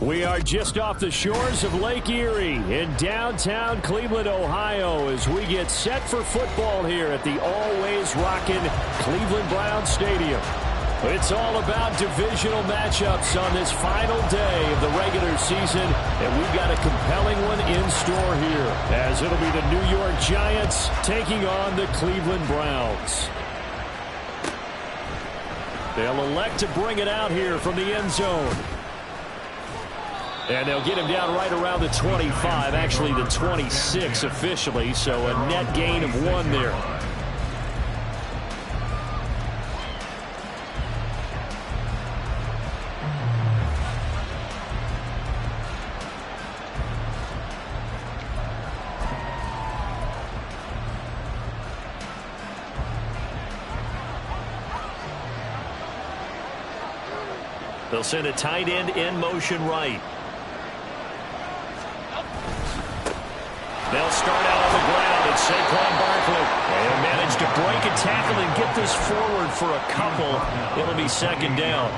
We are just off the shores of Lake Erie in downtown Cleveland, Ohio, as we get set for football here at the always rockin' Cleveland Browns Stadium. It's all about divisional matchups on this final day of the regular season, and we've got a compelling one in store here, as it'll be the New York Giants taking on the Cleveland Browns. They'll elect to bring it out here from the end zone. And they'll get him down right around the 25, actually the 26 officially, so a net gain of 1 there. They'll send a tight end in motion right. They'll start out on the ground, and Saquon Barkley will manage to break a tackle and get this forward for a couple. It'll be second down.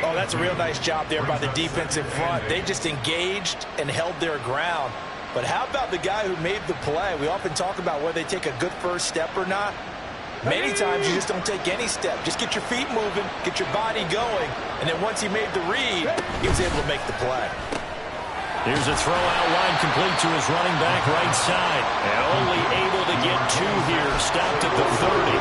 Oh, that's a real nice job there by the defense in front. They just engaged and held their ground. But how about the guy who made the play? We often talk about whether they take a good first step or not. Many times you just don't take any step. Just get your feet moving, get your body going, and then once he made the read, he was able to make the play. Here's a throw out line complete to his running back right side. And only able to get 2 here. Stopped at the 30.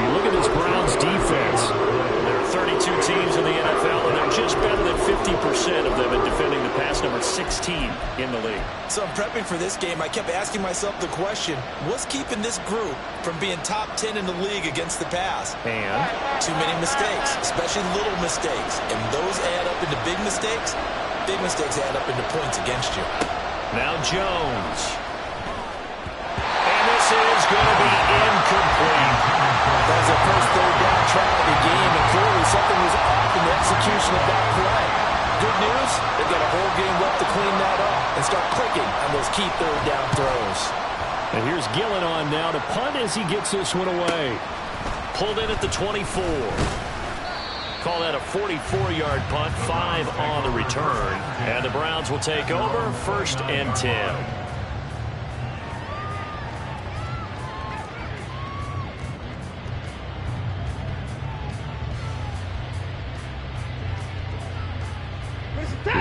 You look at this Browns defense. There are 32 teams in the NFL, and they're just better than 50% of them in defending the pass, number 16 in the league. So I'm prepping for this game. I kept asking myself the question, what's keeping this group from being top 10 in the league against the pass? And? Too many mistakes, especially little mistakes. And those add up into big mistakes. Big mistakes add up into points against you. Now Jones. And this is going to be incomplete. That was their first third down try of the game, and clearly something was off in the execution of that play. Good news, they've got a whole game left to clean that up and start clicking on those key third down throws. And here's Gillen on now to punt as he gets this one away. Pulled in at the 24. Call that a 44-yard punt, 5 on the return. And the Browns will take over, 1st and 10.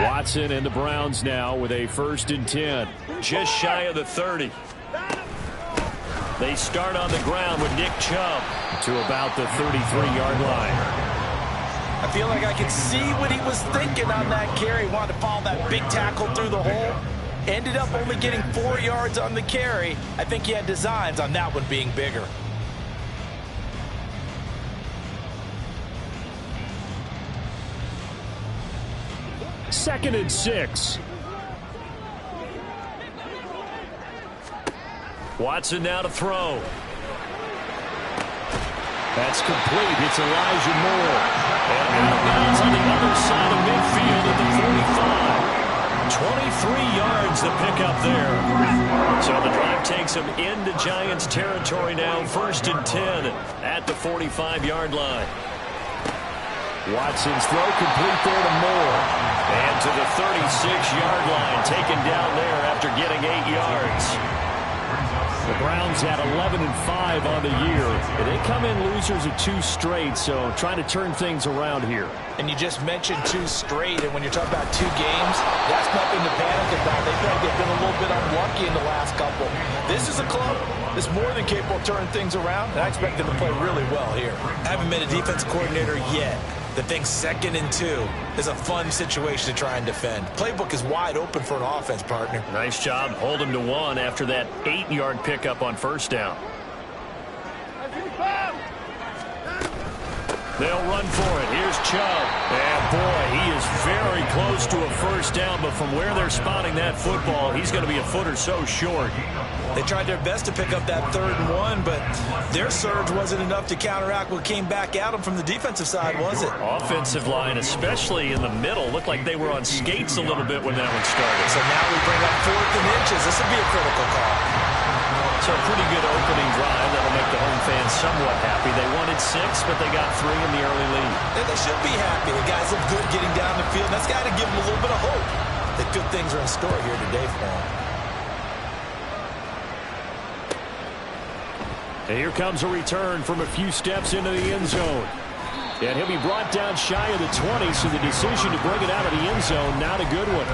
Watson and the Browns now with a 1st and 10. Just shy of the 30. They start on the ground with Nick Chubb to about the 33-yard line. I feel like I can see what he was thinking on that carry. Wanted to follow that big tackle through the hole. Ended up only getting 4 yards on the carry. I think he had designs on that one being bigger. Second and 6. Watson now to throw. That's complete. It's Elijah Moore. And out of bounds on the other side of midfield at the 45. 23 yards to pick up there. So the drive takes him into Giants territory now. 1st and 10 at the 45-yard line. Watson's throw complete there to Moore. And to the 36-yard line, taken down there after getting 8 yards. The Browns at 11-5 on the year. They come in losers of 2 straight, so trying to turn things around here. And you just mentioned 2 straight, and when you're talking about 2 games, that's nothing to panic about. They feel like they've been a little bit unlucky in the last couple. This is a club that's more than capable of turning things around, and I expect them to play really well here. I haven't been a defense coordinator yet. The thing 2nd and 2 is a fun situation to try and defend. Playbook is wide open for an offense, partner. Nice job holding to 1 after that 8-yard pickup on 1st down. They'll run for it. Here's Chubb. And, boy, he is very close to a 1st down, but from where they're spotting that football, he's going to be a foot or so short. They tried their best to pick up that 3rd and 1, but their surge wasn't enough to counteract what came back at them from the defensive side, was it? Offensive line, especially in the middle, looked like they were on skates a little bit when that one started. So now we bring up 4th and inches. This would be a critical call. So a pretty good opening drive that'll make the home fans somewhat happy. They wanted 6, but they got 3 in the early lead. And they should be happy. The guys look good getting down the field. That's got to give them a little bit of hope that good things are in store here today for them. And here comes a return from a few steps into the end zone. And he'll be brought down shy of the 20, so the decision to bring it out of the end zone, not a good one.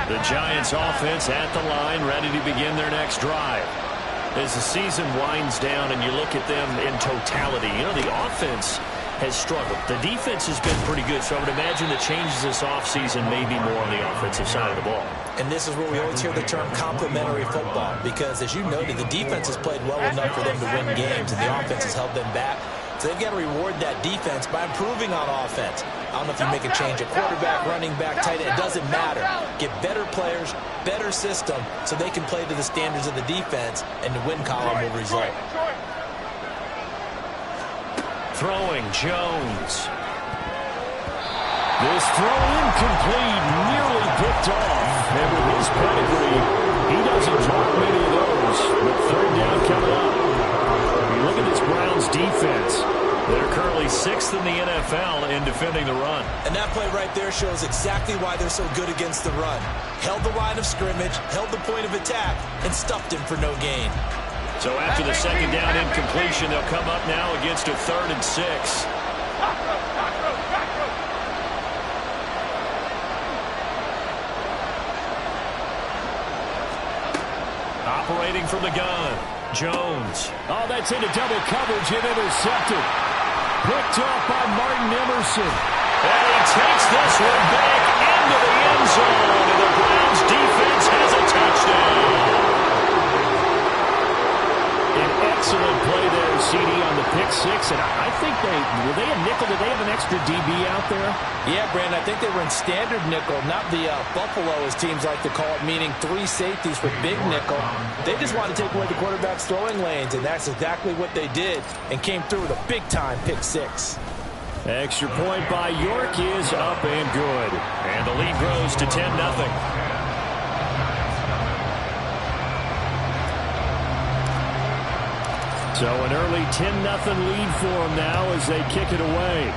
The Giants offense at the line, ready to begin their next drive. As the season winds down and you look at them in totality, you know, the offense has struggled. The defense has been pretty good, so I would imagine the changes this offseason may be more on the offensive side of the ball. And this is where we always hear the term complementary football, because, as you noted, the defense has played well enough for them to win games, and the offense has held them back. So they've got to reward that defense by improving on offense. I don't know if you make a change at quarterback, running back, tight end. It doesn't matter. Get better players, better system, so they can play to the standards of the defense, and the win column will result. Throwing, Jones. This throw incomplete, nearly picked off. And with his pedigree, he doesn't drop many of those. But 3rd down coming up. You look at this Browns defense. They're currently 6th in the NFL in defending the run. And that play right there shows exactly why they're so good against the run. Held the line of scrimmage, held the point of attack, and stuffed him for no gain. So after the 2nd down incompletion, they'll come up now against a 3rd and 6. Operating from the gun, Jones. Oh, that's into double coverage and intercepted. Picked off by Martin Emerson. And he takes this one back into the end zone. And the Browns defense has a touchdown. An excellent play there, CD, on the pick 6. And I think were they a nickel? Did they have an extra DB out there? Yeah, Brandon, I think they were in standard nickel, not the Buffalo, as teams like to call it, meaning 3 safeties with big nickel. They just wanted to take away the quarterback's throwing lanes, and that's exactly what they did, and came through with a big-time pick 6. Extra point by York is up and good. And the lead grows to 10-0. So an early 10-0 lead for them now as they kick it away.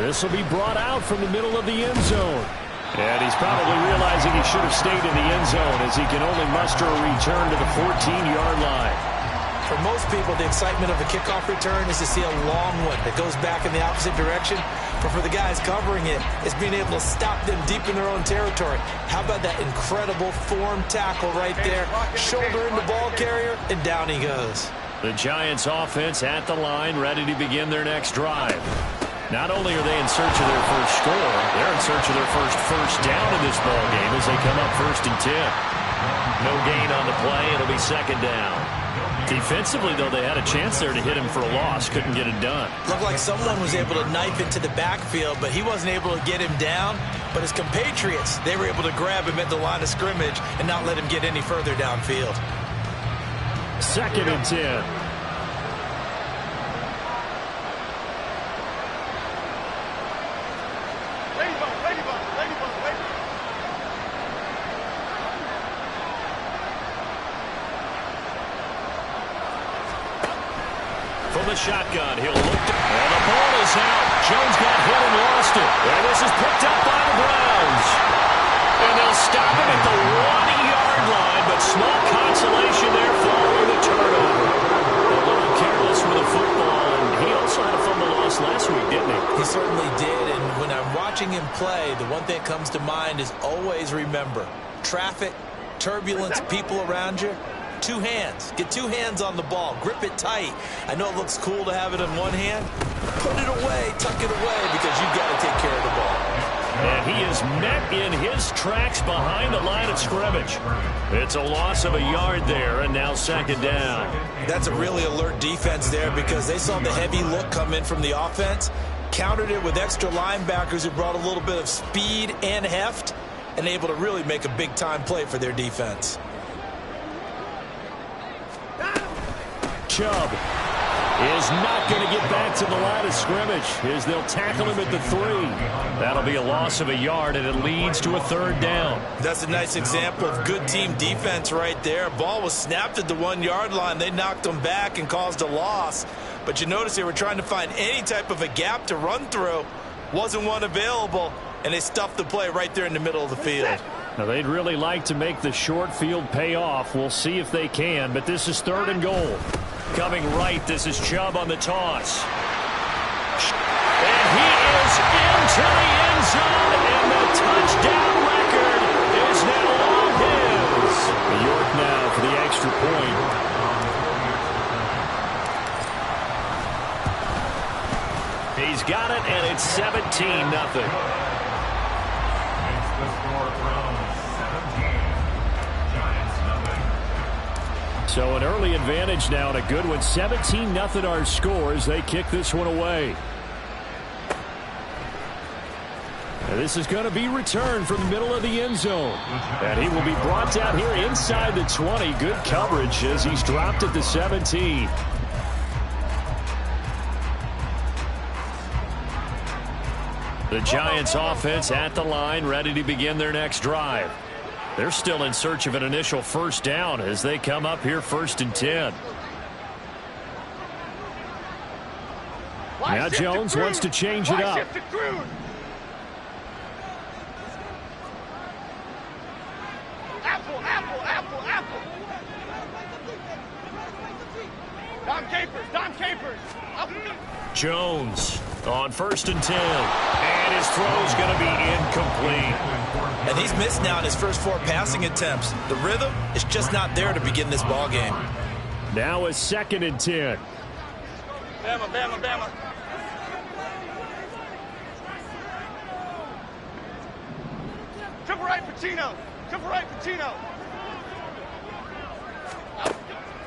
This will be brought out from the middle of the end zone. And he's probably realizing he should have stayed in the end zone as he can only muster a return to the 14-yard line. For most people, the excitement of a kickoff return is to see a long one that goes back in the opposite direction. But for the guys covering it, it's being able to stop them deep in their own territory. How about that incredible form tackle right there? Shoulder in the ball carrier, and down he goes. The Giants offense at the line, ready to begin their next drive. Not only are they in search of their first score, they're in search of their first down in this ball game as they come up 1st and 10. No gain on the play. It'll be 2nd down. Defensively, though, they had a chance there to hit him for a loss. Couldn't get it done. Looked like someone was able to knife into the backfield, but he wasn't able to get him down. But his compatriots, they were able to grab him at the line of scrimmage and not let him get any further downfield. 2nd and 10. From the shotgun, he'll look, and the ball is out. Jones got hit and lost it. And this is picked up by the Browns. And they'll stop him at the 1-yard line, but small consolation there following the turnover. A little careless with the football, and he also had a fumble loss last week, didn't he? He certainly did, and when I'm watching him play, the one thing that comes to mind is always remember, traffic, turbulence, people around you, 2 hands. Get 2 hands on the ball. Grip it tight. I know it looks cool to have it in one hand. Put it away, tuck it away, because you've got to take care of the ball. And he is met in his tracks behind the line of scrimmage. It's a loss of a yard there, and now 2nd down. That's a really alert defense there because they saw the heavy look come in from the offense, countered it with extra linebackers who brought a little bit of speed and heft, and able to really make a big-time play for their defense. Chubb is not going to get back to the line of scrimmage as they'll tackle him at the 3. That'll be a loss of a yard, and it leads to a 3rd down. That's a nice example of good team defense right there. Ball was snapped at the 1-yard line. They knocked them back and caused a loss. But you notice they were trying to find any type of a gap to run through. Wasn't one available, and they stuffed the play right there in the middle of the field. Now, they'd really like to make the short field pay off. We'll see if they can, but this is 3rd and goal. Coming right, this is Chubb on the toss. And he is into the end zone, and the touchdown record is now all his. York now for the extra point. He's got it, and it's 17-0. So an early advantage now and a good one. 17-0 our score as they kick this one away. And this is going to be returned from the middle of the end zone. And he will be brought down here inside the 20. Good coverage as he's dropped at the 17. The Giants offense at the line, ready to begin their next drive. They're still in search of an initial 1st down as they come up here 1st and 10. Now Jones wants to change it up. Apple. Dom Capers. Jones on 1st and 10. And his throw's going to be incomplete. And he's missed now in his first 4 passing attempts. The rhythm is just not there to begin this ball game. Now a 2nd and 10. Bama. Triple right, Pacino.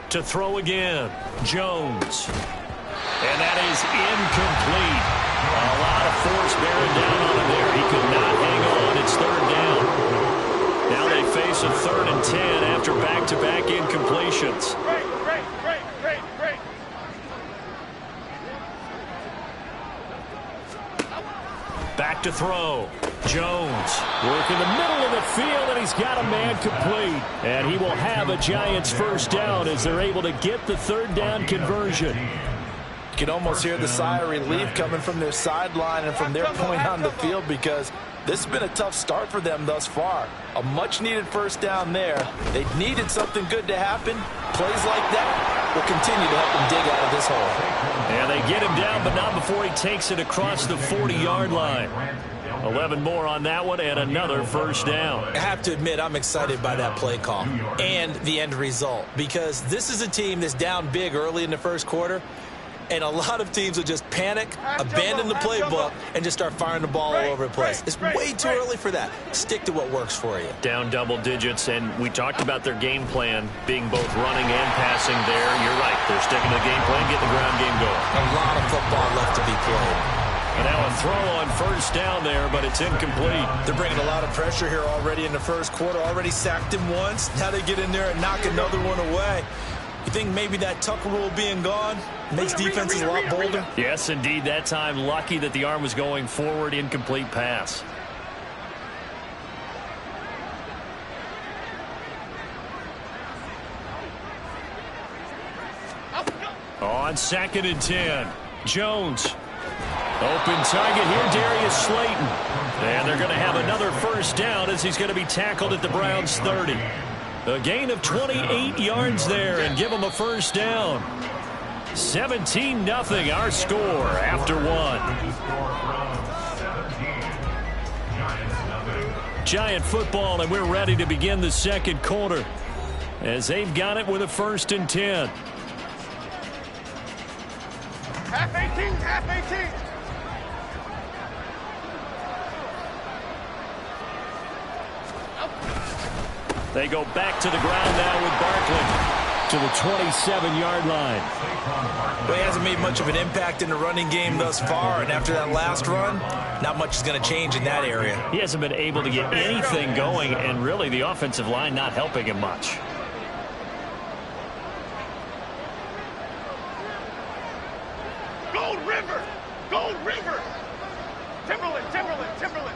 To throw again, Jones. And that is incomplete. A lot of force bearing down on him there. He could not hang on. It's 3rd down. Now they face a 3rd and 10 after back-to-back incompletions. Great. Back to throw. Jones working the middle of the field, and he's got a man complete. And he will have a Giants 1st down as they're able to get the 3rd down conversion. You can almost hear the sigh of relief coming from their sideline and from their point on the field because this has been a tough start for them thus far. A much-needed 1st down there. They needed something good to happen. Plays like that will continue to help them dig out of this hole. And they get him down, but not before he takes it across the 40-yard line. 11 more on that one and another 1st down. I have to admit, I'm excited by that play call and the end result because this is a team that's down big early in the 1st quarter. And a lot of teams will just panic, abandon the playbook, and just start firing the ball all over the place. It's way too early for that. Stick to what works for you. Down double digits, and we talked about their game plan being both running and passing there. You're right. They're sticking to the game plan, getting the ground game going. A lot of football left to be played. And now a throw on 1st down there, but it's incomplete. They're bringing a lot of pressure here already in the 1st quarter. Already sacked him once. Now they get in there and knock another one away. You think maybe that Tucker rule being gone makes defenses a lot bolder? Yes, indeed. That time, lucky that the arm was going forward. Incomplete pass. On 2nd and 10, Jones. Open target here, Darius Slayton. And they're going to have another first down as he's going to be tackled at the Browns' 30. A gain of 28 yards there and give him a first down. 17-0 our score after one. Giant football, and we're ready to begin the second quarter as they've got it with a 1st and 10. Half 18, half 18. They go back to the ground now with Barkley to the 27-yard line. Well, he hasn't made much of an impact in the running game thus far, and after that last run, not much is going to change in that area. He hasn't been able to get anything going, and really the offensive line not helping him much. Gold River! Gold River! Timberland, Timberland, Timberland!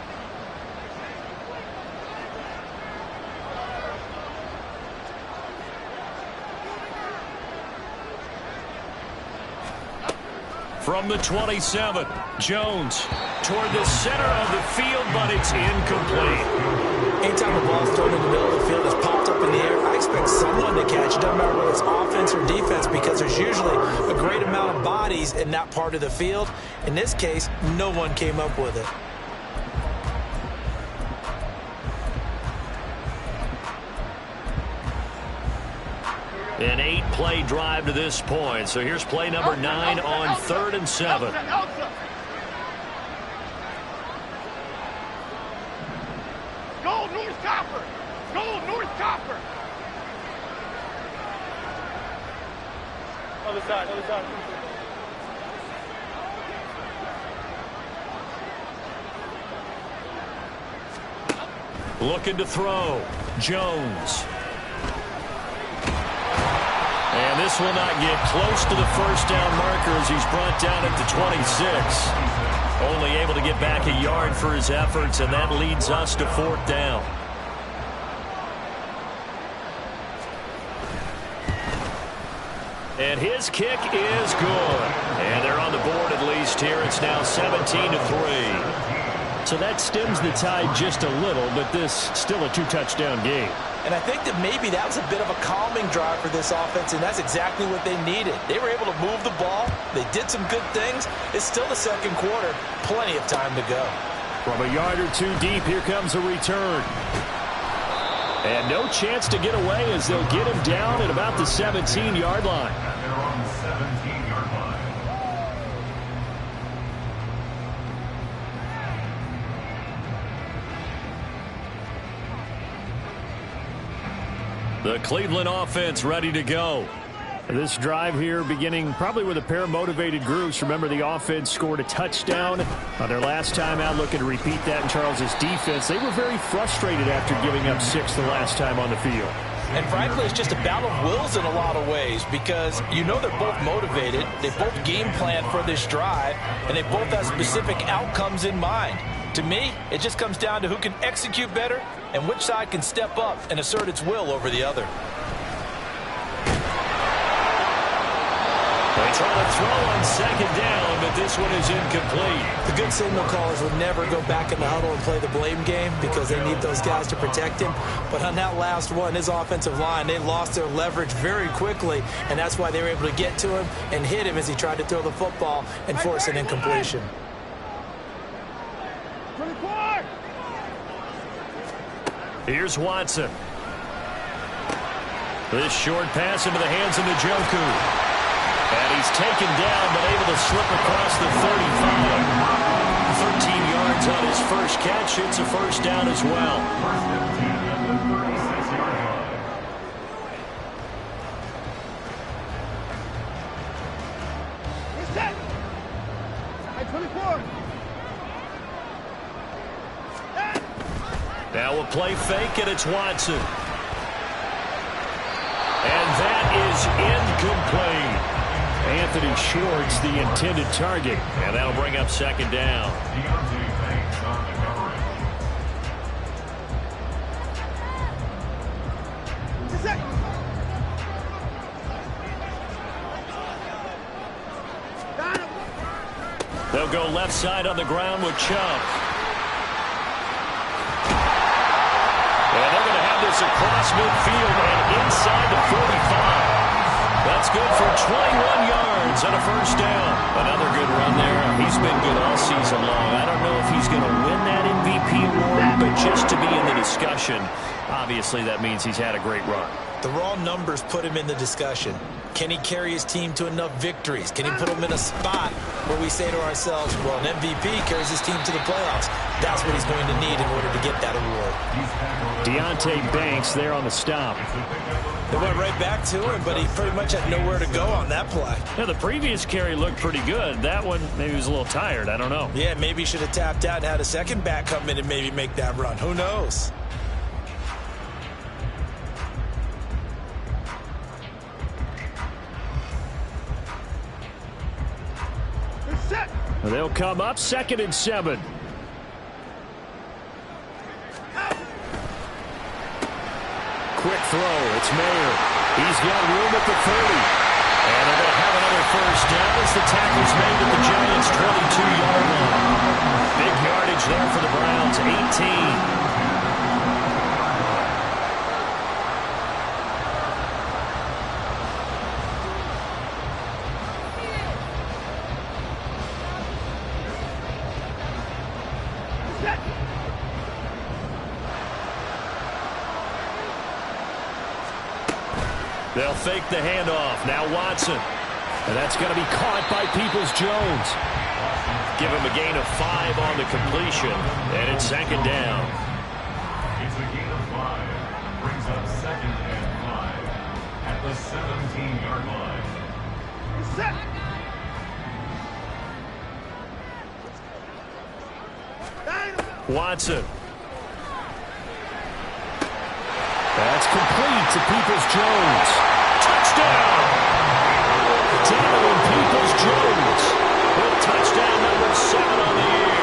From the 27, Jones toward the center of the field, but it's incomplete. Anytime the ball's thrown in the middle of the field, it's popped up in the air, I expect someone to catch it. Doesn't matter whether it's offense or defense, because there's usually a great amount of bodies in that part of the field. In this case, no one came up with it. An 8-play drive to this point. So here's play number 9 on 3rd and 7. Gold North Copper! Gold North Copper! Other side, other side. Looking to throw. Jones. And this will not get close to the first down marker as he's brought down at the 26. Only able to get back a yard for his efforts, and that leads us to 4th down. And his kick is good. And they're on the board at least here. It's now 17-3. So that stems the tide just a little, but this still a 2-touchdown game. And I think that maybe that was a bit of a calming drive for this offense, and that's exactly what they needed. They were able to move the ball. They did some good things. It's still the second quarter. Plenty of time to go. From a yard or two deep, here comes a return. And no chance to get away as they'll get him down at about the 17-yard line. The Cleveland offense ready to go. This drive here beginning probably with a pair of motivated groups. Remember, the offense scored a touchdown on their last time out, looking to repeat that in Charles's defense. They were very frustrated after giving up 6 the last time on the field. And frankly, it's just a battle of wills in a lot of ways, because you know they're both motivated. They both game plan for this drive, and they both have specific outcomes in mind. To me, it just comes down to who can execute better and which side can step up and assert its will over the other. They try to throw on 2nd down, but this one is incomplete. The good signal callers would never go back in the huddle and play the blame game because they need those guys to protect him. But on that last one, his offensive line, they lost their leverage very quickly, and that's why they were able to get to him and hit him as he tried to throw the football and force an incompletion. Here's Watson. This short pass into the hands of Njoku. And he's taken down, but able to slip across the 35. 13 yards on his first catch. It's a first down as well. Reset! 24. Now a play fake, and it's Watson. And that is incomplete. Anthony Schwartz, the intended target, and that'll bring up 2nd down. They'll go left side on the ground with Chubb. And they're going to have this across midfield and inside the 45. That's good for 21 yards and a first down. Another good run there. He's been good all season long. I don't know if he's going to win that MVP award, but just to be in the discussion, obviously that means he's had a great run. The raw numbers put him in the discussion. Can he carry his team to enough victories? Can he put them in a spot where we say to ourselves, well, an MVP carries his team to the playoffs. That's what he's going to need in order to get that award. Deonte Banks there on the stop. They went right back to him, but he pretty much had nowhere to go on that play. Yeah, the previous carry looked pretty good. That one, maybe he was a little tired. I don't know. Yeah, maybe he should have tapped out and had a second back come in and maybe make that run. Who knows? They'll come up 2nd and 7. Quick throw. It's Mayer. He's got room at the 30. And they're going to have another first down as the tackle's made at the Giants' 22-yard line. Big yardage there for the Browns, 18. They'll fake the handoff. Now Watson. And that's going to be caught by Peoples-Jones. Give him a gain of 5 on the completion. And it's 2nd down. It's a gain of 5. Brings up 2nd and 5 at the 17-yard line. Watson. That's complete to Peoples-Jones. Touchdown! Daniel Peoples-Jones with touchdown number 7 on the year.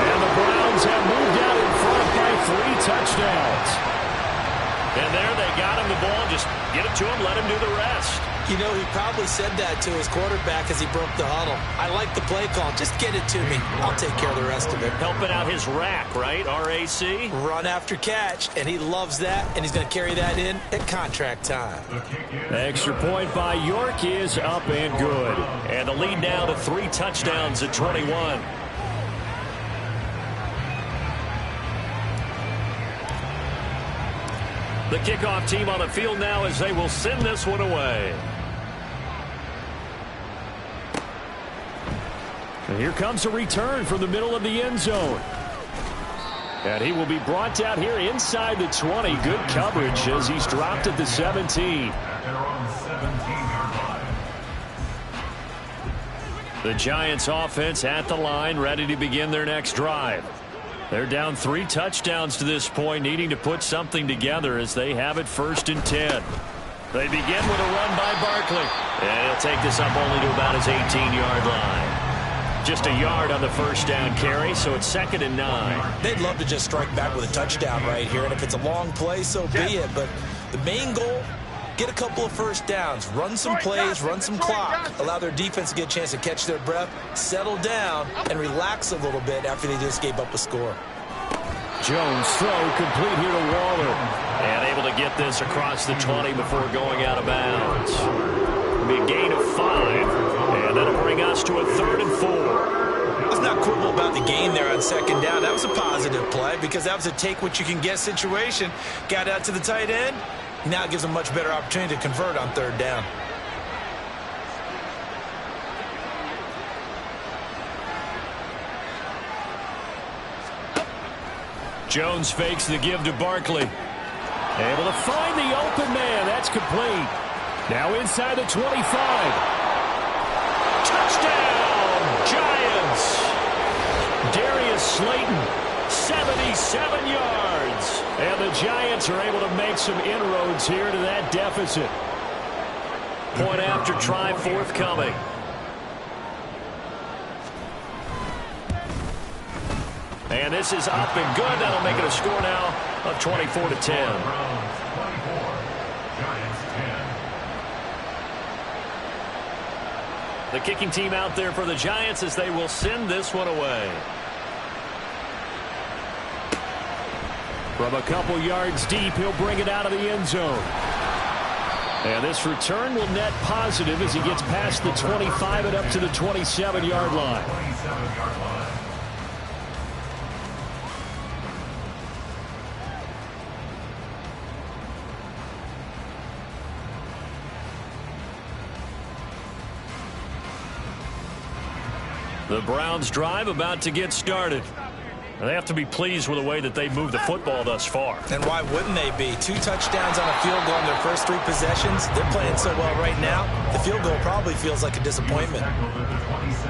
And the Browns have moved out in front by 3 touchdowns. And there they got him the ball. Just get it to him, let him do the rest. You know, he probably said that to his quarterback as he broke the huddle. I like the play call. Just get it to me. I'll take care of the rest of it. Helping out his rack, right? RAC? Run after catch, and he loves that, and he's going to carry that in at contract time. Extra point by York is up and good. And the lead now to 3 touchdowns at 21. The kickoff team on the field now as they will send this one away. And here comes a return from the middle of the end zone. And he will be brought down here inside the 20. Good coverage as he's dropped at the 17. The Giants offense at the line, ready to begin their next drive. They're down 3 touchdowns to this point, needing to put something together as they have it 1st and 10. They begin with a run by Barkley. And he'll take this up only to about his 18-yard line. Just a yard on the first down carry, so it's 2nd and 9. They'd love to just strike back with a touchdown right here, and if it's a long play, so be it. But the main goal, get a couple of first downs, run some plays, run some clock, allow their defense to get a chance to catch their breath, settle down, and relax a little bit after they just gave up a score. Jones throw complete here to Waller. And able to get this across the 20 before going out of bounds. It'll be a gain of 5. And that'll bring us to a 3rd and 4. Let's not quibble about the gain there on 2nd down. That was a positive play because that was a take-what-you-can-get situation. Got out to the tight end. Now it gives them a much better opportunity to convert on 3rd down. Jones fakes the give to Barkley. Able to find the open man. That's complete. Now inside the 25. Touchdown, Giants. Darius Slayton, 77 yards. And the Giants are able to make some inroads here to that deficit. Point after try forthcoming. And this is up and good. That'll make it a score now of 24-10. The kicking team out there for the Giants as they will send this one away. From a couple yards deep, he'll bring it out of the end zone. And this return will net positive as he gets past the 25 and up to the 27-yard line. The Browns drive about to get started. And they have to be pleased with the way that they've moved the football thus far. And why wouldn't they be? 2 touchdowns on a field goal in their first 3 possessions. They're playing so well right now, the field goal probably feels like a disappointment.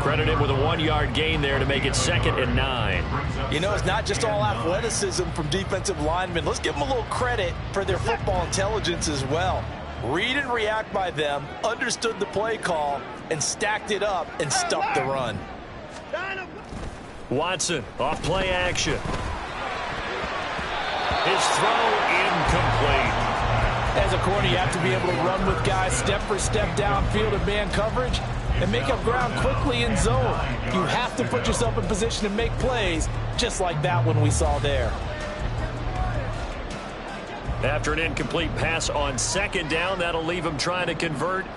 Credit him with a 1-yard gain there to make it 2nd and 9. You know, it's not just all athleticism from defensive linemen. Let's give them a little credit for their football intelligence as well. Read and react by them, understood the play call, and stacked it up and stuffed the run. Watson off play action. His throw incomplete. As a corner, you have to be able to run with guys step for step downfield in man coverage and make up ground quickly in zone. You have to put yourself in position to make plays, just like that one we saw there. After an incomplete pass on 2nd down, that'll leave him trying to convert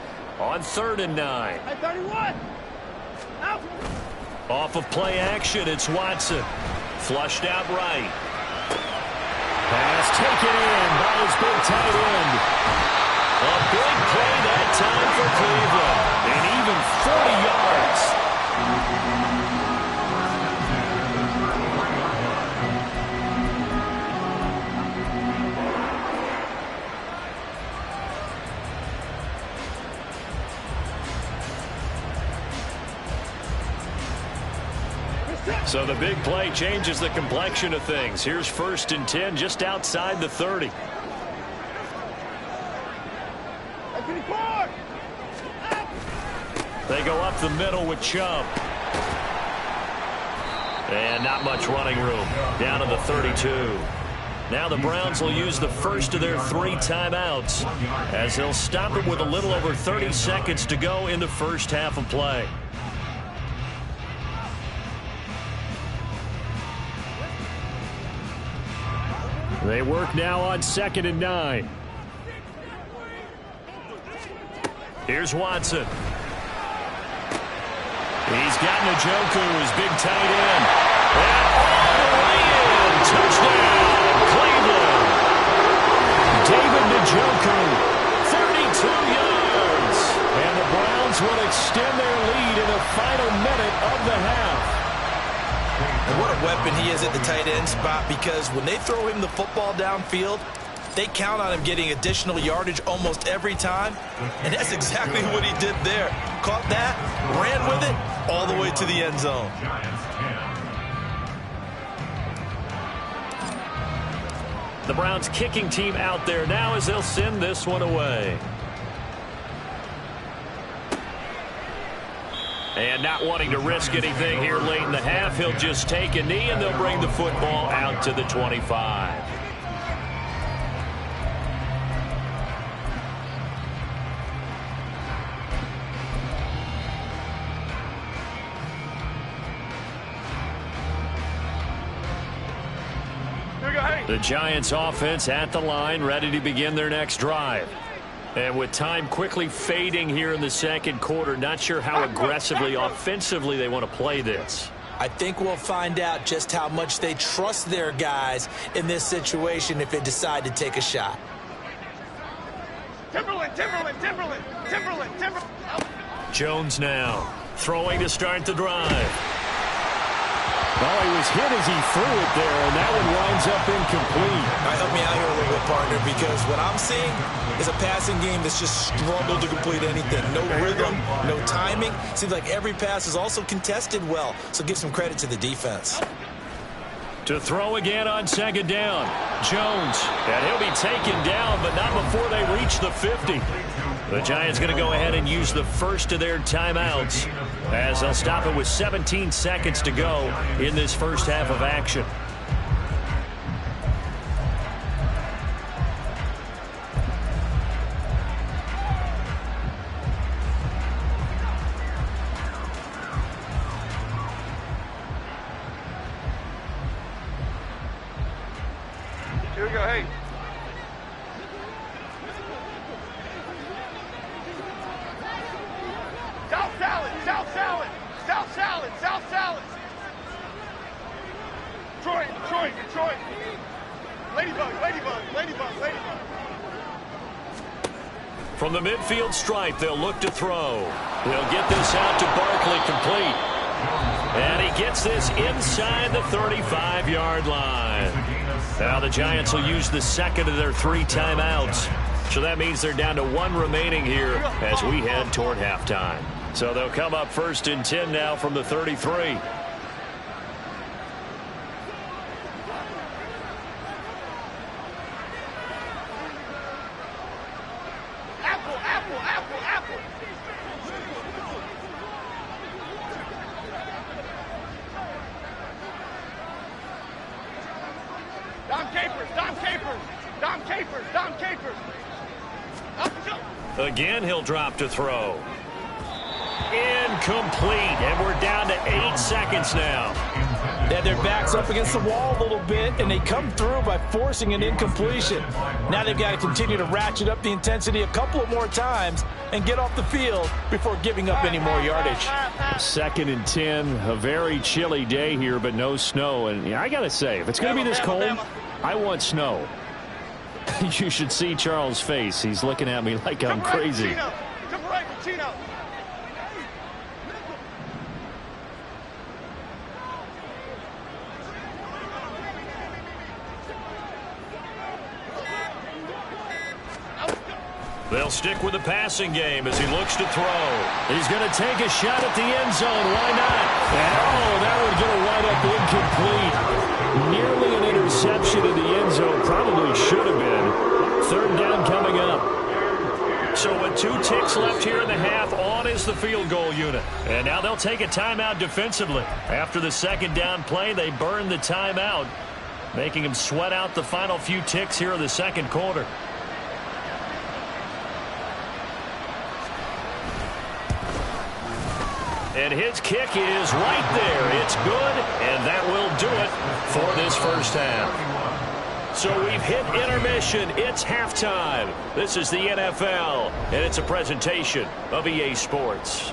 on 3rd and 9. Hey, 31. Out. Off of play action, it's Watson. Flushed out right. Pass taken in by his big tight end. A big play that time for Cleveland. And even 40 yards. So the big play changes the complexion of things. Here's 1st and 10 just outside the 30. They go up the middle with Chubb. And not much running room. Down to the 32. Now the Browns will use the first of their 3 timeouts as they'll stop it with a little over 30 seconds to go in the first half of play. They work now on 2nd and 9. Here's Watson. He's got Njoku, his big tight end. And all the way in. Touchdown, Cleveland. David Njoku, 32 yards. And the Browns will extend their lead in the final minute of the half. And what a weapon he is at the tight end spot, because when they throw him the football downfield, they count on him getting additional yardage almost every time. And that's exactly what he did there. Caught that, ran with it, all the way to the end zone. The Browns kicking team out there now as they'll send this one away. And not wanting to risk anything here late in the half, he'll just take a knee and they'll bring the football out to the 25. The Giants offense at the line, ready to begin their next drive. And with time quickly fading here in the 2nd quarter, not sure how aggressively, offensively they want to play this. I think we'll find out just how much they trust their guys in this situation if they decide to take a shot. Timberland. Jones now throwing to start the drive. Well, he was hit as he threw it there, and that one winds up incomplete. All right, help me out here a little bit, partner, because what I'm seeing is a passing game that's just struggled to complete anything. No rhythm, no timing. Seems like every pass is also contested well, so give some credit to the defense. To throw again on 2nd down. Jones, and he'll be taken down, but not before they reach the 50. The Giants going to go ahead and use the first of their timeouts as they'll stop it with 17 seconds to go in this first half of action. Detroit. Ladybug, ladybug, ladybug, ladybug. From the midfield stripe, they'll look to throw. They'll get this out to Barkley, complete. And he gets this inside the 35-yard line. Now the Giants will use the second of their 3 timeouts. So that means they're down to 1 remaining here as we head toward halftime. So they'll come up 1st and 10 now from the 33. Again, he'll drop to throw. Incomplete, and we're down to 8 seconds now. Yeah, their back's up against the wall a little bit, and they come through by forcing an incompletion. Now they've got to continue to ratchet up the intensity a couple of more times and get off the field before giving up any more yardage. 2nd and 10, a very chilly day here, but no snow. And I got to say, if it's going to be this cold, I want snow. You should see Charles' face. He's looking at me like I'm crazy. Come right, Chino. They'll stick with the passing game as he looks to throw. He's going to take a shot at the end zone. Why not? Oh, that one's going to wind up incomplete. Nearly an interception in the end zone. Probably should have been. 3rd down coming up. So with 2 ticks left here in the half, on is the field goal unit. And now they'll take a timeout defensively. After the 2nd down play, they burn the timeout, making them sweat out the final few ticks here in the 2nd quarter. And his kick is right there. It's good, and that will do it for this first half. So we've hit intermission. It's halftime. This is the NFL, and it's a presentation of EA Sports.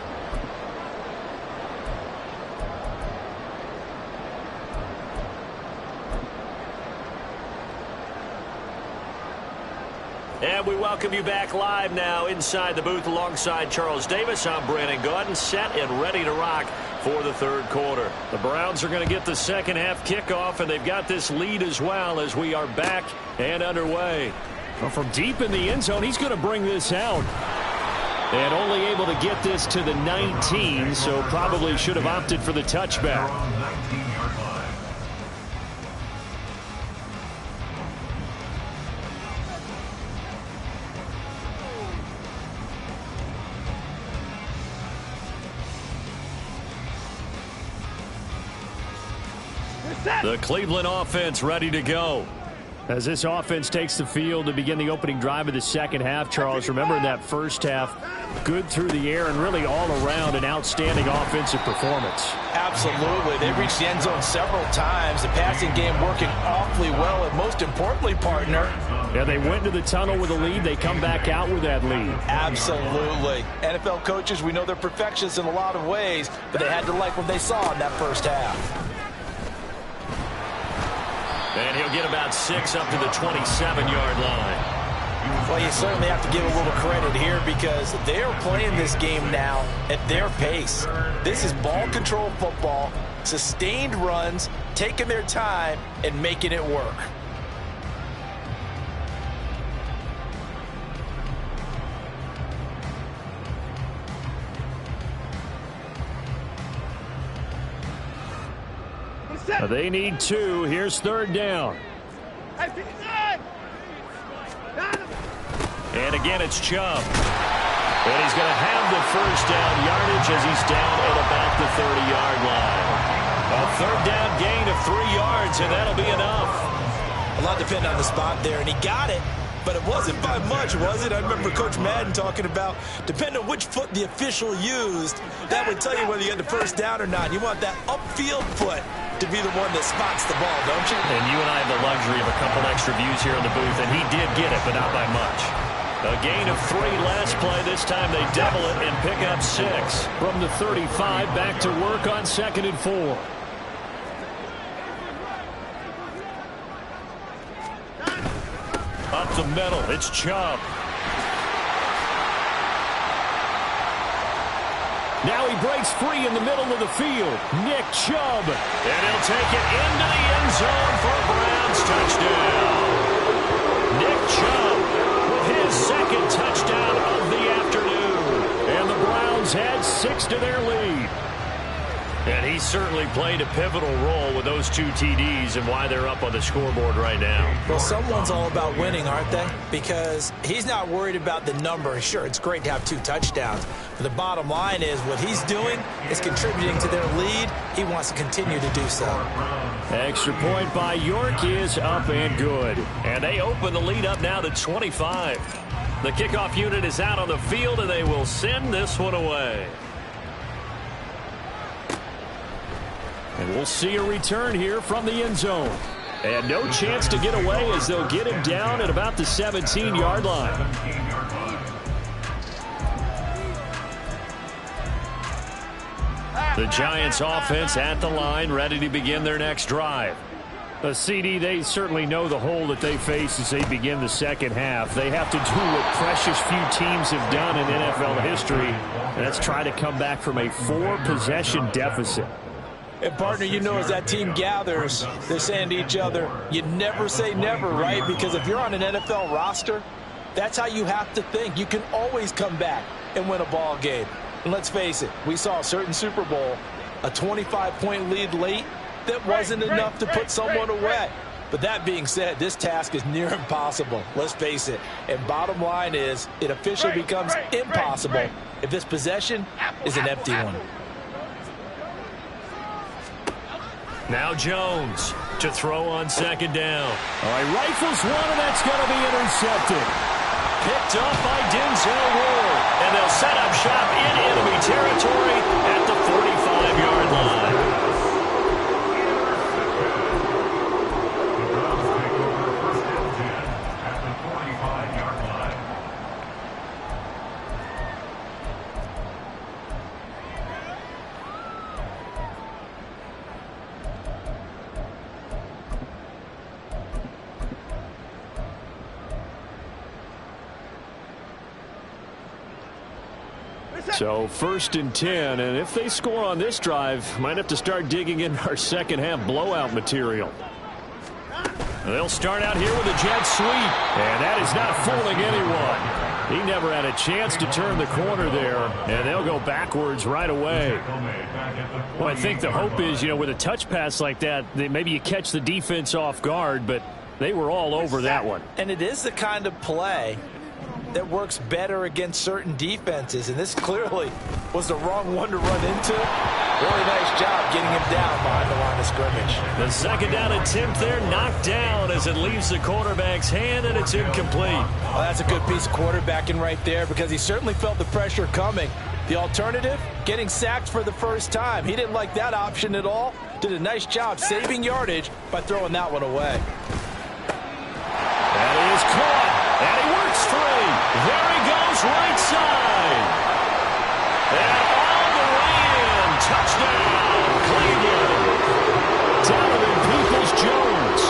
And we welcome you back live now inside the booth alongside Charles Davis. I'm Brandon Gaudin, set and ready to rock for the 3rd quarter. The Browns are going to get the 2nd half kickoff, and they've got this lead as well as we are back and underway. Well, from deep in the end zone, he's going to bring this out. And only able to get this to the 19, so probably should have opted for the touchback. The Cleveland offense ready to go. As this offense takes the field to begin the opening drive of the 2nd half, Charles, remember in that 1st half, good through the air and really all around an outstanding offensive performance. Absolutely. They reached the end zone several times. The passing game working awfully well, and most importantly, partner. Yeah, they went to the tunnel with a lead. They come back out with that lead. Absolutely. NFL coaches, we know they're perfectionists in a lot of ways, but they had to like what they saw in that 1st half. And he'll get about 6 up to the 27-yard line. Well, you certainly have to give a little credit here because they're playing this game now at their pace. This is ball control football, sustained runs, taking their time, and making it work. They need 2. Here's 3rd down. And again, it's Chubb. And he's going to have the 1st down yardage as he's down at about the 30-yard line. A 3rd down gain of 3 yards, and that'll be enough. A lot depended on the spot there, and he got it. But it wasn't by much, was it? I remember Coach Madden talking about, depending on which foot the official used, that would tell you whether you had the 1st down or not. You want that upfield foot to be the one that spots the ball, don't you? And you and I have the luxury of a couple extra views here in the booth, and he did get it, but not by much. A gain of 3 last play. This time they double it and pick up 6. From the 35, back to work on 2nd and 4. the middle. It's Chubb. Now he breaks free in the middle of the field. Nick Chubb. And he'll take it into the end zone for a Browns touchdown. Nick Chubb with his second touchdown of the afternoon. And the Browns add 6 to their lead. And he certainly played a pivotal role with those 2 TDs and why they're up on the scoreboard right now. Well, someone's all about winning, aren't they? Because he's not worried about the number. Sure, it's great to have 2 touchdowns. But the bottom line is what he's doing is contributing to their lead. He wants to continue to do so. Extra point by York is up and good. And they open the lead up now to 25. The kickoff unit is out on the field, and they will send this one away. And we'll see a return here from the end zone. And no chance to get away as they'll get him down at about the 17-yard line. The Giants offense at the line, ready to begin their next drive. The CD, they certainly know the hole that they face as they begin the second half. They have to do what precious few teams have done in NFL history, and that's try to come back from a 4-possession deficit. And, partner, you know, as that team gathers, they're saying to each other, you never say never, right? Because if you're on an NFL roster, that's how you have to think. You can always come back and win a ball game. And let's face it, we saw a certain Super Bowl, a 25-point lead late that wasn't enough to put someone away. But that being said, this task is near impossible. Let's face it. And bottom line is, it officially becomes impossible if this possession is an empty one. Now Jones to throw on second down. All right, rifles one, and that's going to be intercepted. Picked up by Denzel Ward. And they'll set up shop in enemy territory at the 45-yard line. So 1st and 10, and if they score on this drive, might have to start digging in our second half blowout material. They'll start out here with a jet sweep, and that is not fooling anyone. He never had a chance to turn the corner there, and they'll go backwards right away. Well, I think the hope is, you know, with a touch pass like that maybe you catch the defense off guard, but they were all over that one. And it is the kind of play that works better against certain defenses, and this clearly was the wrong one to run into. Really nice job getting him down behind the line of scrimmage. The second down attempt there knocked down as it leaves the quarterback's hand, and it's incomplete. Well, that's a good piece of quarterbacking right there, because he certainly felt the pressure coming. The alternative, getting sacked for the first time. He didn't like that option at all. Did a nice job saving yardage by throwing that one away. That is caught. And he works free. There he goes, right side. And all the way in. Touchdown, Cleveland. Donovan Peoples-Jones.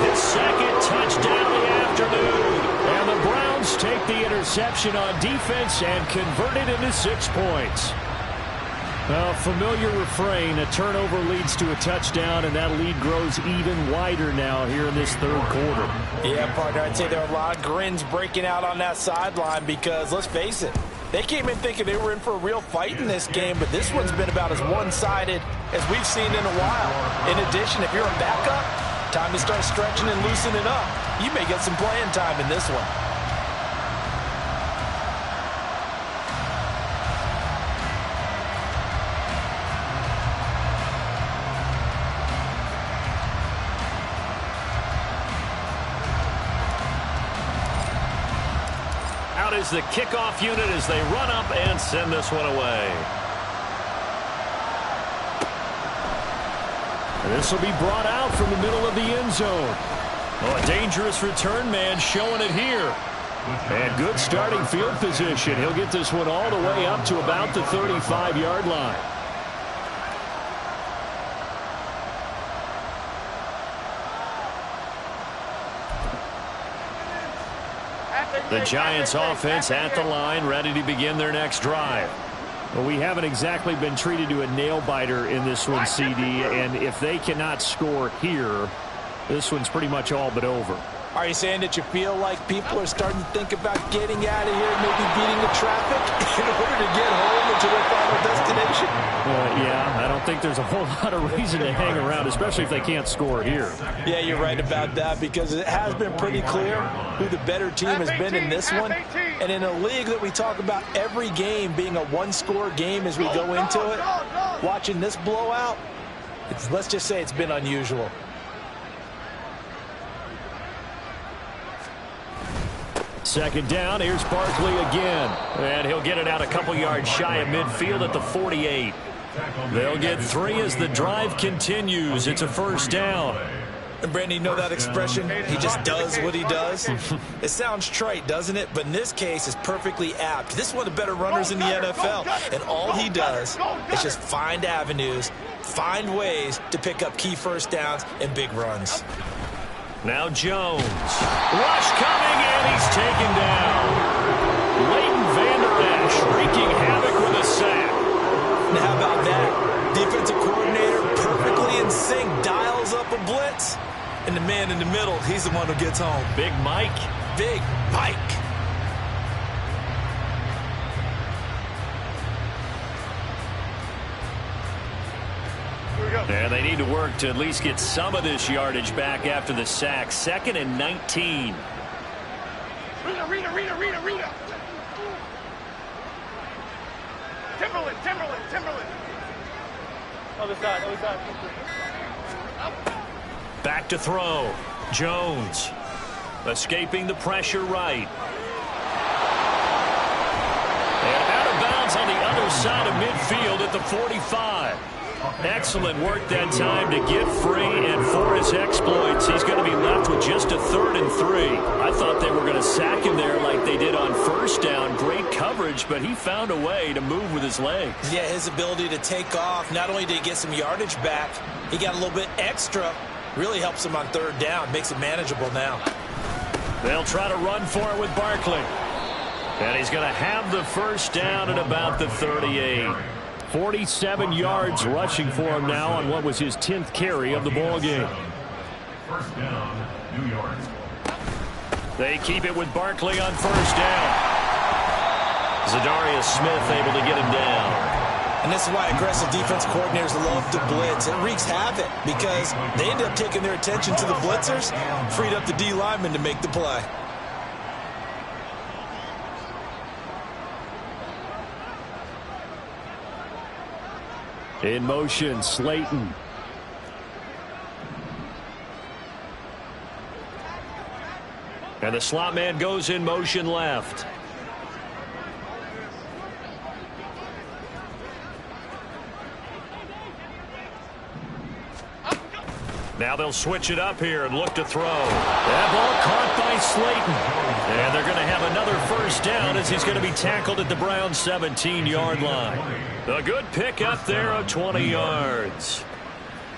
His second touchdown of the afternoon. And the Browns take the interception on defense and convert it into 6 points. A familiar refrain, a turnover leads to a touchdown, and that lead grows even wider now here in this third quarter. Yeah, partner, I'd say there are a lot of grins breaking out on that sideline because, let's face it, they came in thinking they were in for a real fight in this game, but this one's been about as one-sided as we've seen in a while. In addition, if you're a backup, time to start stretching and loosening up. You may get some playing time in this one. Is the kickoff unit as they run up and send this one away. And this will be brought out from the middle of the end zone. Oh, a dangerous return man showing it here. And good starting field position. He'll get this one all the way up to about the 35-yard line. The Giants offense at the line, ready to begin their next drive. Well, we haven't exactly been treated to a nail-biter in this one, CD, and if they cannot score here, this one's pretty much all but over. Are you saying that you feel like people are starting to think about getting out of here, maybe beating the traffic in order to get home to their final destination? Yeah, I don't think there's a whole lot of reason to hang around, especially if they can't score here. Yeah, you're right about that, because it has been pretty clear who the better team has been in this one. And in a league that we talk about every game being a one-score game as we go into it, watching this blowout, let's just say it's been unusual. Second down, here's Barkley again. And he'll get it out a couple yards shy of midfield at the 48. They'll get 3 as the drive continues. It's a first down. And Brandon, you know that expression? He just does what he does. It sounds trite, doesn't it? But in this case, it's perfectly apt. This is one of the better runners in the NFL. And all he does is just find avenues, find ways to pick up key first downs and big runs. Now Jones. Rush coming, and he's taken down. Leighton Vander Esch wreaking havoc with a sack. Now how about that? Defensive coordinator perfectly in sync, dials up a blitz. And the man in the middle, he's the one who gets home. Big Mike. Big Mike. And they need to work to at least get some of this yardage back after the sack. 2nd and 19. Rita. Timberland. Other side. Back to throw. Jones. Escaping the pressure right. And out of bounds on the other side of midfield at the 45. Excellent work that time to get free, and for his exploits, he's going to be left with just a 3rd and 3. I thought they were going to sack him there like they did on first down. Great coverage, but he found a way to move with his legs. Yeah, his ability to take off, not only did he get some yardage back, he got a little bit extra. Really helps him on 3rd down, makes it manageable now. They'll try to run for it with Barkley. And he's going to have the first down at about the 38. 47 yards rushing for him now on what was his 10th carry of the ball game. First down, New York. They keep it with Barkley on first down. Zadarius Smith able to get him down. And this is why aggressive defense coordinators love to blitz. It wreaks havoc because they end up taking their attention to the blitzers, freed up the D lineman to make the play. In motion, Slayton. And the slot man goes in motion left. Now they'll switch it up here and look to throw. That ball caught by Slayton. And they're going to have another first down as he's going to be tackled at the Browns' 17-yard line. A good pick up there of 20 yards.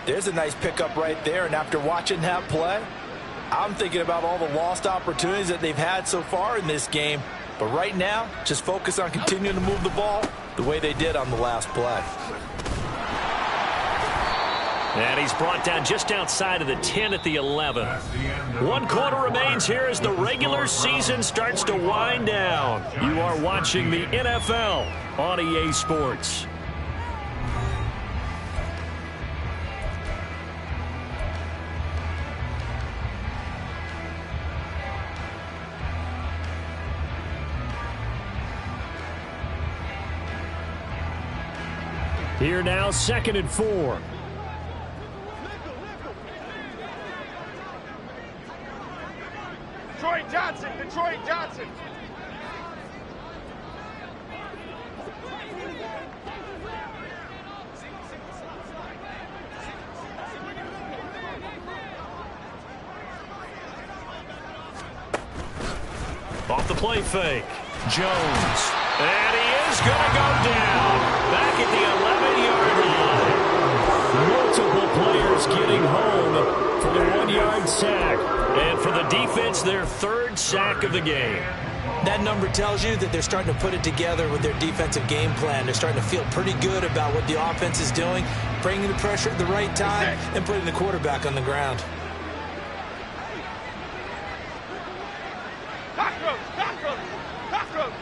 There's a nice pickup right there, and after watching that play, I'm thinking about all the lost opportunities that they've had so far in this game. But right now, just focus on continuing to move the ball the way they did on the last play. And he's brought down just outside of the 10 at the 11. 1 quarter remains here as the regular season starts to wind down. You are watching the NFL on EA Sports. Here now, 2nd and 4. Detroit Johnson. Off the play fake. Jones. And he is going to go down. Back at the 11-yard line. Multiple players getting home for the 1-yard sack. And for the defense, their 3rd sack of the game. That number tells you that they're starting to put it together with their defensive game plan. They're starting to feel pretty good about what the offense is doing, bringing the pressure at the right time, and putting the quarterback on the ground. Cockroach! Cockroach! Cockroach!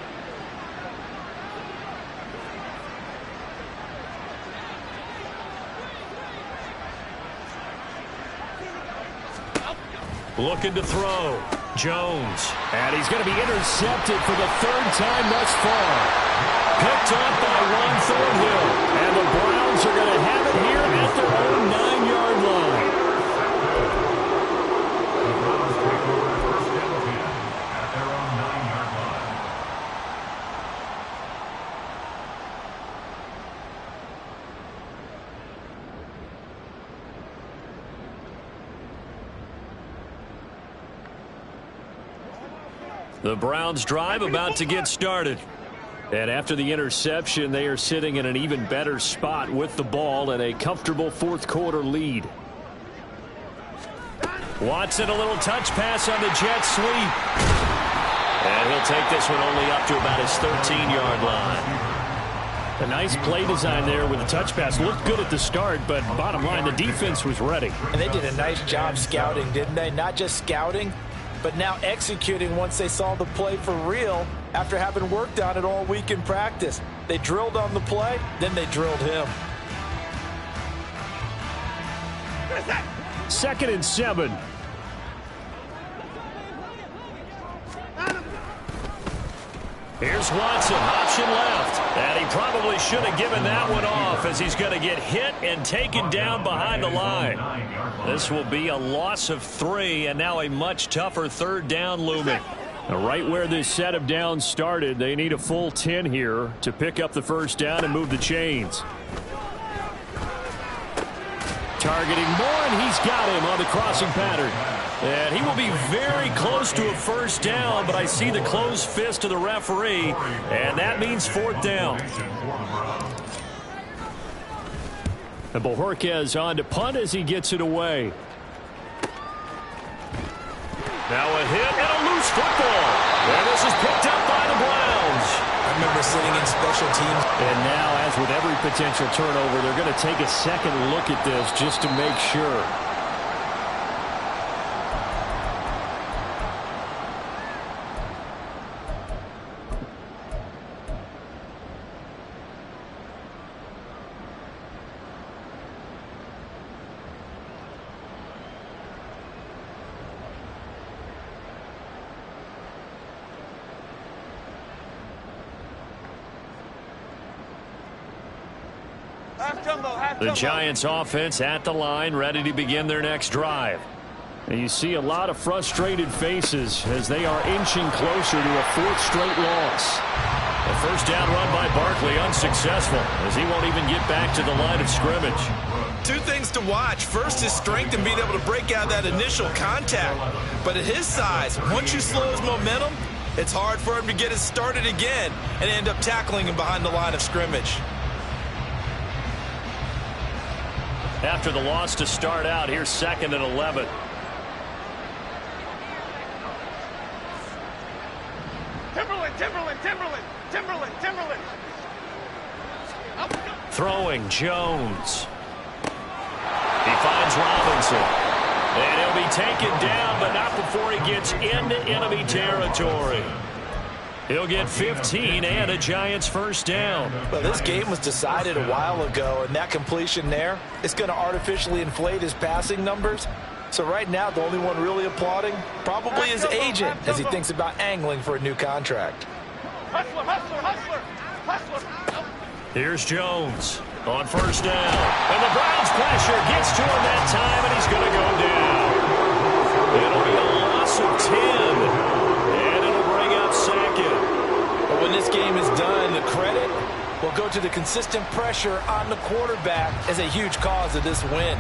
Looking to throw. Jones. And he's going to be intercepted for the third time thus far. Picked off by Juan Thornhill. And the Browns are going to have it here at their own 9-yard line. The Browns take over first and 10 at their own 9-yard line. The Browns drive about to get started. And after the interception, they are sitting in an even better spot with the ball and a comfortable fourth-quarter lead. Watson, a little touch pass on the jet sweep. And he'll take this one only up to about his 13-yard line. A nice play design there with the touch pass. Looked good at the start, but bottom line, the defense was ready. And they did a nice job scouting, didn't they? Not just scouting, but now executing once they saw the play for real after having worked on it all week in practice. They drilled on the play, then they drilled him. 2nd and 7. Here's Watson, option left. And he probably should have given that one off as he's going to get hit and taken down behind the line. This will be a loss of 3 and now a much tougher 3rd down looming. Now, right where this set of downs started, they need a full 10 here to pick up the first down and move the chains. Targeting Moore, and he's got him on the crossing pattern. And he will be very close to a first down, but I see the closed fist of the referee, and that means 4th down. And Bojorquez on to punt as he gets it away. Now a hit and a loose football. And this is picked up by the Browns. I remember sitting in special teams. And now, as with every potential turnover, they're going to take a second look at this just to make sure. The Giants offense at the line, ready to begin their next drive. And you see a lot of frustrated faces as they are inching closer to a 4th straight loss. A first down run by Barkley unsuccessful as he won't even get back to the line of scrimmage. 2 things to watch. First, his strength in being able to break out that initial contact. But at his size, once you slow his momentum, it's hard for him to get it started again and end up tackling him behind the line of scrimmage. After the loss to start out, here's 2nd and 11. Timberland, Timberland, Timberland, Timberland, Timberland. Throwing Jones. He finds Robinson. And he'll be taken down, but not before he gets into enemy territory. He'll get 15 and a Giants first down. Well, this game was decided a while ago, and that completion there is going to artificially inflate his passing numbers. So right now, the only one really applauding probably his agent as he thinks about angling for a new contract. Hustler, hustler, hustler, hustler. Here's Jones on first down. And the Browns pressure gets to him that time, and he's going to go down. It'll be a loss of 10. And it'll bring up 2nd. But when this game is done, the credit will go to the consistent pressure on the quarterback as a huge cause of this win.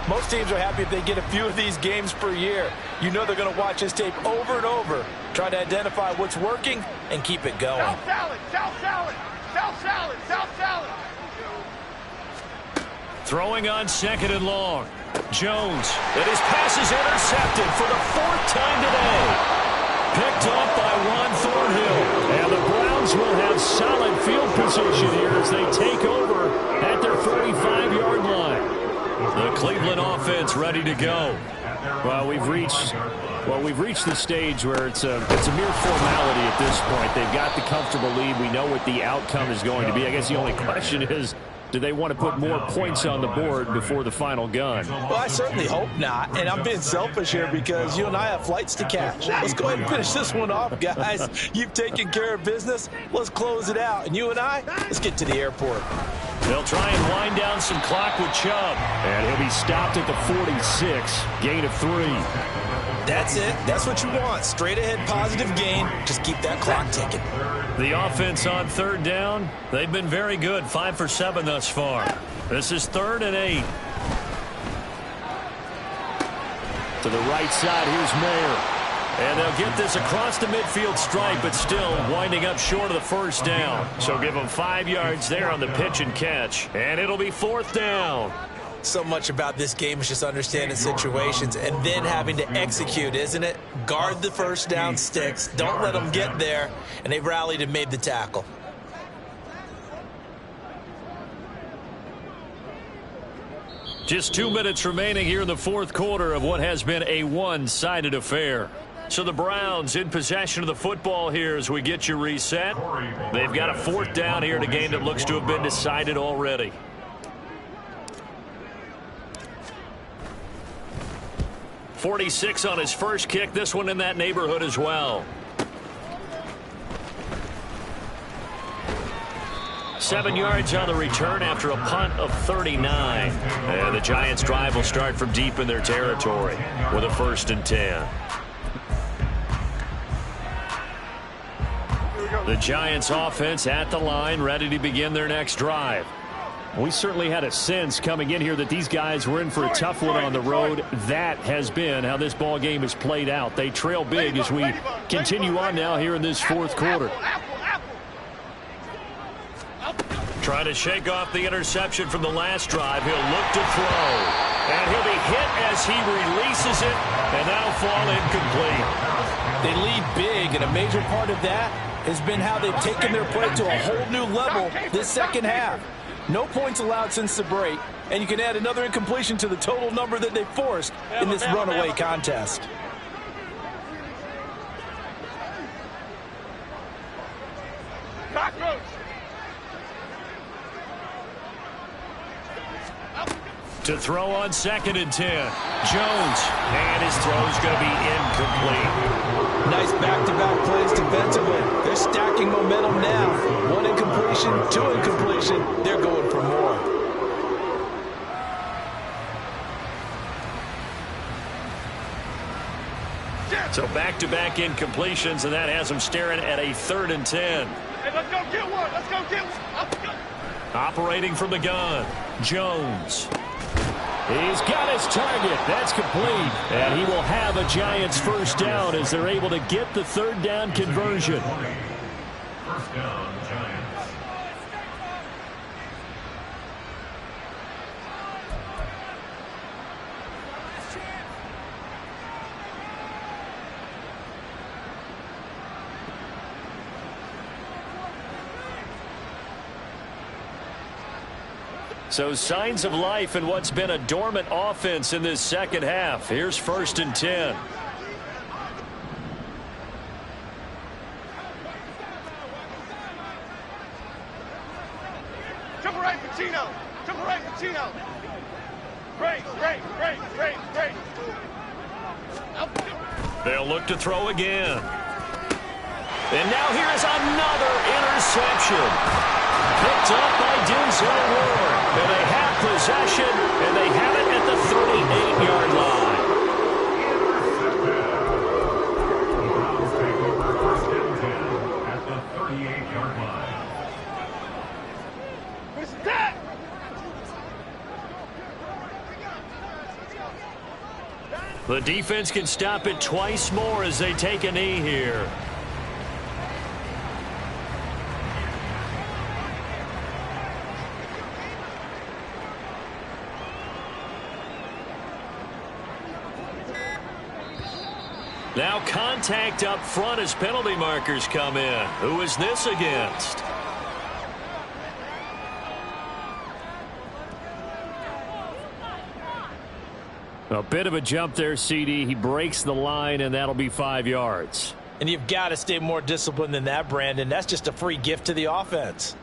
Most teams are happy if they get a few of these games per year. You know they're going to watch this tape over and over, try to identify what's working and keep it going. South salad, South salad, South salad, South salad. Throwing on 2nd and long. Jones, and his pass is intercepted for the 4th time today. Picked off by Juan Thornhill. will have solid field position here as they take over at their 45-yard line. The Cleveland offense ready to go. Well, we've reached the stage where it's a mere formality at this point. They've got the comfortable lead. We know what the outcome is going to be. I guess the only question is, do they want to put more points on the board before the final gun? Well, I certainly hope not. And I'm being selfish here because you and I have flights to catch. Let's go ahead and finish this one off, guys. You've taken care of business. Let's close it out. And you and I, let's get to the airport. They'll try and wind down some clock with Chubb. And he'll be stopped at the 46. Gain of 3. That's it. That's what you want. Straight ahead positive gain. Just keep that clock ticking. The offense on third down, they've been very good. 5 for 7 thus far. This is 3rd and 8. To the right side, here's Mayer. And they'll get this across the midfield stripe, but still winding up short of the first down. So give them 5 yards there on the pitch and catch. And it'll be 4th down. So much about this game is just understanding situations and then having to execute, isn't it? Guard the first down sticks. Don't let them get there. And they've rallied and made the tackle. Just 2 minutes remaining here in the 4th quarter of what has been a one-sided affair. So the Browns in possession of the football here as we get you reset. They've got a 4th down here in a game that looks to have been decided already. .46 on his first kick. This one in that neighborhood as well. 7 yards on the return after a punt of 39. And the Giants' drive will start from deep in their territory with a 1st and 10. The Giants' offense at the line, ready to begin their next drive. We certainly had a sense coming in here that these guys were in for a tough one on the road. That has been how this ball game has played out. They trail big as we continue on now here in this 4th quarter. Trying to shake off the interception from the last drive. He'll look to throw. And he'll be hit as he releases it. And that'll fall incomplete. They lead big, and a major part of that has been how they've taken their play to a whole new level this second half. No points allowed since the break, and you can add another incompletion to the total number that they forced in this runaway contest. Cockroach! To throw on 2nd and 10. Jones. And his throw's going to be incomplete. Nice back-to-back plays defensively. They're stacking momentum now. 1 incompletion, 2 incompletion. They're going for more. So back-to-back incompletions, and that has them staring at a 3rd and 10. Hey, let's go get one. Let's go get one. Operating from the gun, Jones. He's got his target. That's complete. And he will have a Giants 1st down as they're able to get the 3rd down conversion. 1st down, Giants. So signs of life in what's been a dormant offense in this second half. Here's 1st and 10. Triple right, Pacino. Triple right, Pacino. Great. They'll look to throw again. And now here is another interception. Picked up by Denzel Ward. And they have possession, and they have it at the 38-yard line. Browns take over 1st and 10 at the 38-yard line. What's that? The defense can stop it twice more as they take a knee here. Now contact up front as penalty markers come in. Who is this against? A bit of a jump there, CD. He breaks the line, and that'll be 5 yards. And you've got to stay more disciplined than that, Brandon. That's just a free gift to the offense.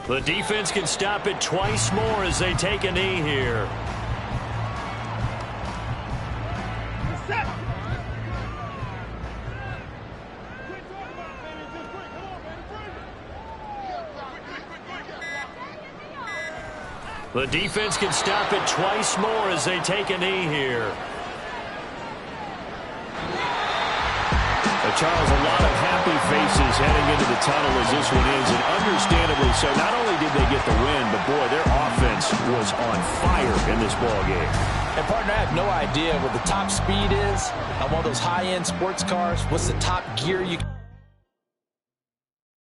The defense can stop it twice more as they take a knee here. The defense can stop it twice more as they take a knee here. Charles, a lot of happy faces heading into the tunnel as this one ends, and understandably so. Not only did they get the win, but, boy, their offense was on fire in this ballgame. And, partner, I have no idea what the top speed is on one of those high-end sports cars. What's the top gear you can